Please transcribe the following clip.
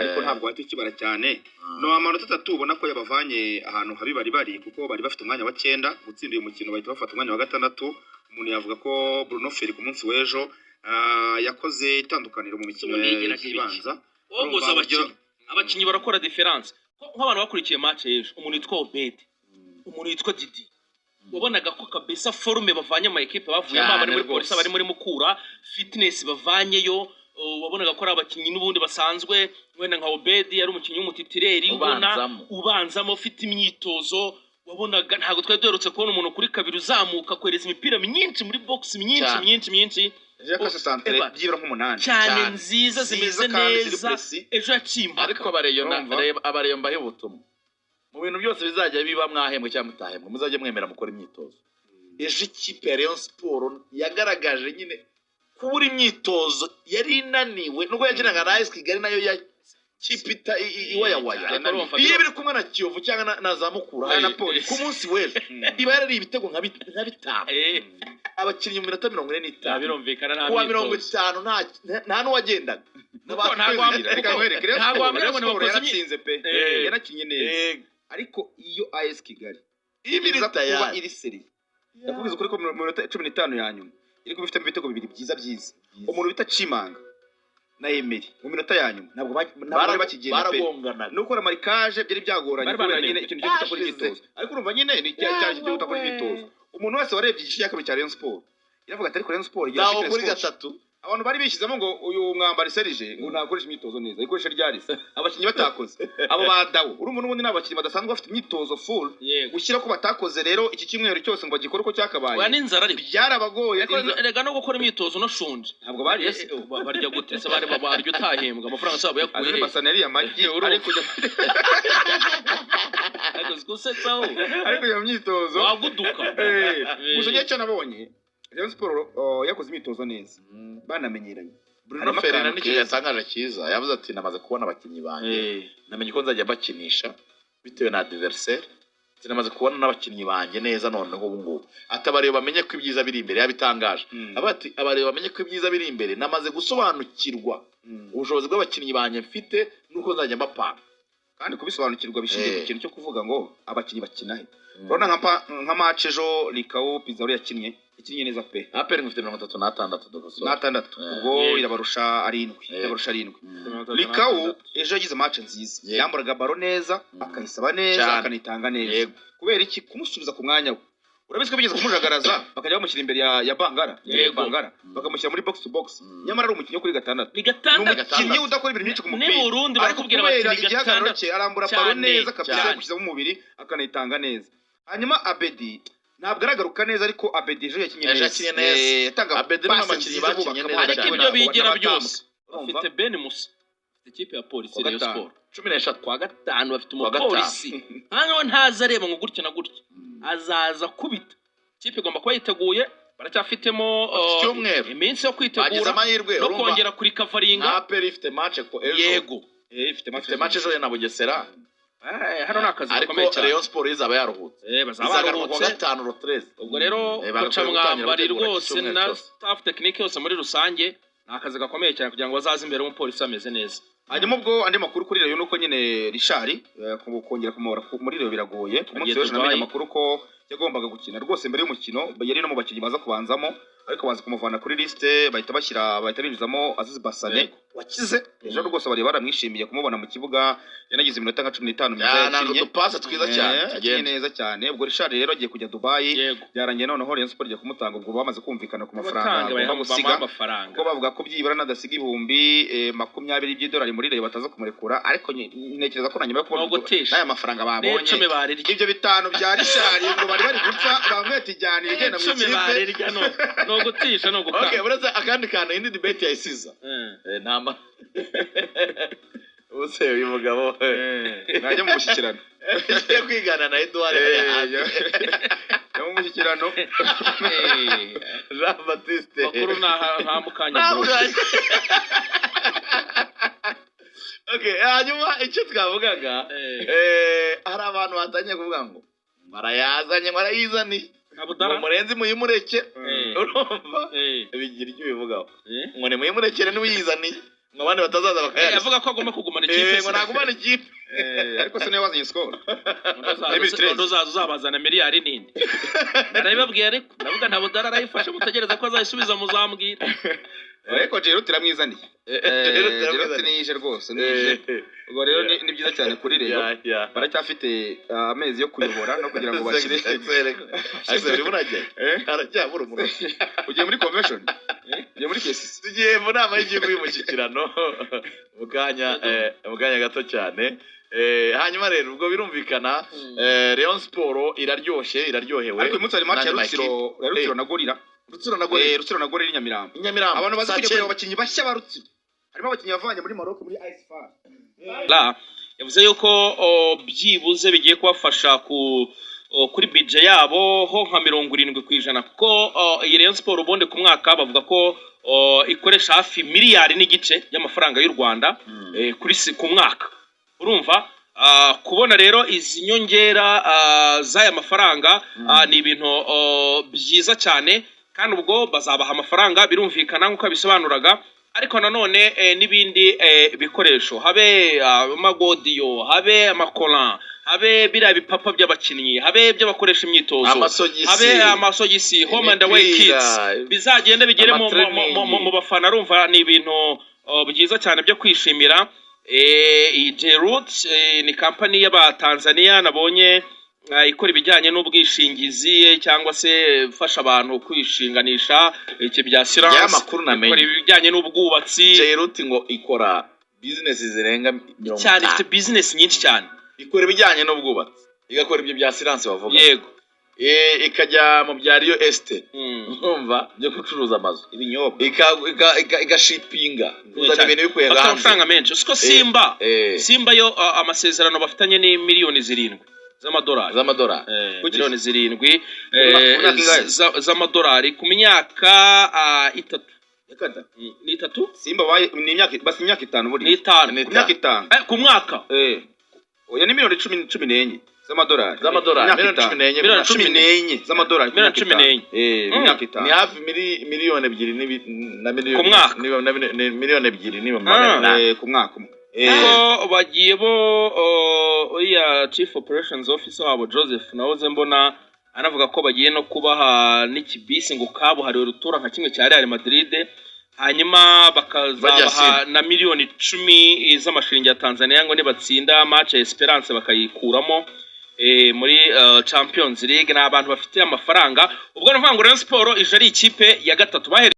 ariko ntabwo wahita ukibara cyane no amanota 3 ubona ko yabavanye ahantu habi bari kuko bari bafite umwanya wa 9 gutsinda uyu mukino bahita bafata umwanya wa 6 umuntu yavuga ko Bruno Ferri ku munsi w'ejo yakoze itandukaniro mu mikino y'ibanza abakinyi barakora difference nk'abantu bakurikiye match y'ejo umuntu yitwa Obed umuntu yitwa Didi wabonaga ko kabisa forume bavanye ama equipe bavuyemo abari muri polisi abari muri Mukura fitness bavanyeyo wabonaga ko ari abakinyi n'ubundi basanzwe wenda nka Obed yari umukinyi w'umutitireri ubona ubanzamo ufite imyitozo wabonaga ntago twari duherutse kubona umuntu kuri kabiri uzamuka kwereza imipira myinshi muri box myinshi Jaka santere byibura nk'umunani cyane nziza zimeze neza ejo yacimba ariko abareyo mbahe ubutumwa mu bintu byose bizajya biba mwahembwe cyangwa mutahembwe muzajye mwemera mukora imyitozo ejo ikipe ya Rayon Sport yagaragaje nyine kubura imyitozo yari inaniwe nubwo yagiraga na AS Kigali nayo ya kipita iwaya iyo biri kumwe na Kiyovu cyangwa na Zamukura na polisi ku munsi w'ejo iba yari ibitego nka bitanu abakinnyi mu minota 45 birumvikana nta myitozo 50 nta n'uwagendaga ntabwo yaratsinze pe yanakinye neza ariko iyo AS Kigali iza kuba iri seri ndakubiza kuri ko mu minota 15 ya nyuma iri kubifite ibitego bibiri byiza umuntu bita Chimanga na Emery mu minota ya nyuma ntabwo bakigenda pe nuko marikage byari byagoranye kubera nyine ikintu cyo gutakora imyitozo ariko urumva nyine ni cyari cyo gutakora imyitozo umuntu wese warebye igice cyakabiri cya Rayon Sport iravuga ati ariko Rayon Sport yaje kuri gatatu abantu bari bishyizemo ngo uyu mwambari Serge ngo ntakoresha imyitozo neza ikoresha ryarise abakinyi batakoze abo badawo urumva n'ubundi n'abakinyi badasanzwe bafite imyitozo full gushyira ko batakoze rero iki kimwero cyose ngo bagikore uko cyakabaye oya n'inzara ari byarabagoye rega no gukora imyitozo no shunje ntabwo bari barya gute se bari babarya utahembwa amafaranga sabo yakuye basaneri ya magi ariko gusetsaho ariko iyo myitozo waguduka gusa cyo nabonye Rayon Sport yakoze imyitozo neza banamenyeranye Bruno Ferri n'icyo yasangaje cyiza yavuze ati namaze kubona abakinyi banjye namenye ko nzajya bakinisha bitewe na adversaire namaze kubona n'abakinyi banjye neza noneho ubu ngubu atabariyo bamenye ko ibyiza biri imbere yabitangaje abati abariyo bamenye ko ibyiza biri imbere namaze gusobanukirwa ubushobozi bw'abakinyi banjye mfite nuko nzajya mbapanga kandi kubisobanukirwa bishingiye ku kintu cyo kuvuga ngo abakinyi bakina he urabona nka match ejo Likao Pizarro yakinnye neza pe APR ngufite 36 dogoso ubwo irabarusha 7 Likao ejo yagize match nziza yamburaga baro neza akayisaba neza akanitanga neza kubera iki kumusubiza ku mwanya we urabizi ko bigeze kumujagaraza bakajya bamushyira imbere ya Bangara bakamushyira muri box to box nyamara ari umukinyi kuri gatandatu n'umukinyi udakora ibintu byinshi ku mupira ni Burundi barakubwira bati gatandatu arambura baro neza kabisa kushyiza mu mubiri akanitanga neza hanyuma Abedi ntabwo aragaruka neza ariko Abedi ejo yakinye neza Abedi n'amakinyi bakinye neza ariko ibyo bigira byose bafite Ben Musa ikipe ya polisi Rayon Sport 13 kwa gatanu bafite umupolisi hano ntaza areba ngo gutya na gutya azaza kubita ikipe igomba kuba yiteguye baracyafitemo iminsi yo kwitegura no kongera kuri kavaringa APR ifite match ko ejo yego ifite match ejo na Bugesera hano nakazi gakomeye cyane Rayon Sport izaba yaruhutse bazabaruhutse 5 rotres ubwo rero koca mwambari rwose na staff technique yose muri rusange nakazi gakomeye cyane kugira ngo bazaze imbere umupolisi ameze neza hanyuma ubwo andi makuru kuri Rayon nuko nyine Richard kongera kumubara muri Rayon biragoye ku munsi w'ejo namenye amakuru ko yagombaga gukina rwose mbere y'umukino yari no mu bakinyi baza kubanzamo ariko baza kumuvana kuri liste bahita binjizamo Aziz Basane wakize ejo rwose bari baramwishimiye kumubona mu kibuga yanagize iminota nka 15 myiza yakinye udupasa twiza cyane agenda neza cyane ubwo Richard rero agiye kujya Dubai byarangiye noneho Rayon Sport igiye kumutanga ubwo bamaze kumvikana ku mafaranga bamusiga ko bavuga ko byibura nadasiga ibihumbi 20 by'idolari muri Rayon bataza kumurekura ariko ntekereza ko nanyuma yo kubona n'aya mafaranga babonye ibyo bitanu bya Richard ngo bari gupfa bamwetijyana igenda mu kipe no gutisha no gukanga okay buraza akandi kana indi debate yayisiza ntama use uyu mugabo najya mu mushyikirano yo kwigana na Edouard yo mu mushyikirano Jean Baptiste bakuru nta mukanya okay hanyuma icyo twavugaga hari abantu batanye kuvuga ngo barayazanye barayizani umurenzi muyimureke urumva bigira icyo bivugaho ngo ni muyimurekere n'uyizaniye abandi batazaza bakayarya yavuga ko agomba kugumana ikipe ngo nagumana ikipe ariko se niwe wazanye skol uzabazana miliyari nindi narabibabwiye ariko ndavuga ntabwo dararayifashe mutegereza ko azayisubiza muzambwira ariko Giroud iramwizaniye Giroud nije rwose ubwo rero ni byiza cyane kuri rero baracyafite amezi yo kuyobora no kugira ngo bashyire buri burajya aracyabura umuntu ugiye muri convention ugiye muri KCC tugiye mu nama y'igihugu y'umushyikirano mu kanya gato cyane hanyuma rero ubwo birumvikana Rayon Sport iraryohewe ariko uyu munsi hari match ya Rutsiro na Gorira Rutsiro na Gorira Nyamirambo abantu bazi kujya kureba abakinnyi bashya ba Rutsiro harimo abakinnyi bavanye muri Maroc muri AS FAR yavuze yuko byibuze bigiye kubafasha kuri budget yabo ho nka 70% kuko iyi Rayon Sport ubundi ku mwaka bavuga ko ikoresha hafi miliyari n'igice y'amafaranga y'u Rwanda ku mwaka urumva kubona rero izi nyongera z'aya mafaranga ni ibintu byiza cyane kandi ubwo bazabaha amafaranga birumvikana nk'uko bisobanuraga ariko nanone n'ibindi bikoresho habe amagodiyo habe amakola habe biriya bipapa by'abakinnyi habe by'abakoresha imyitozo habe amasogisi home and away kits bizagenda bigere mu bafana rumva ni ibintu byiza cyane byo kwishimira Giroud ni company y'abatanzania nabonye ikora ibijyanye n'ubwishingizi cyangwa se fasha abantu kwishinganisha iki bya assurance ikora ibijyanye n'ubwubatsi Giroud ngo ikora business zirenga 50 cyane ifite business nyinshi cyane ikora ibijyanye n'ubwubatsi igakora ibyo bya assurance bavuga yego ikajya mu bya Rio Estate urumva byo gucuruza amazu ibinyobwa igashipinga uzana ibintu bikuye hanze amafaranga menshi siko Simba yo amasezerano bafitanye ni miliyoni 7 z'amadolari miliyoni 7 z'amadolari ku myaka 3 ni 3 Simba ni imyaka basi imyaka 5 buri ni 5 imyaka 5 ku mwaka oya ni miliyoni 14 z'amadolari miliyoni 14 z'amadolari miliyoni 14 imyaka 5 ni hafi miliyoni 2 na miliyoni ku mwaka miliyoni 2 ni magana ku mwaka ko bagiye oya chief operations officer wabo Joseph nahoze mbona anavuga ko bagiye no kubaha n'ikibisi ngo kabo hari rutura nka kimwe cya Real Madrid hanyuma bakazabaha na miliyoni 10 z'amashiringi ya Tanzania ngo nibatsinda match ya Esperance bakayikuramo muri Champions League n'abantu bafite amafaranga ubwo navuga ngo Rayon Sport ije ari ikipe ya gatatu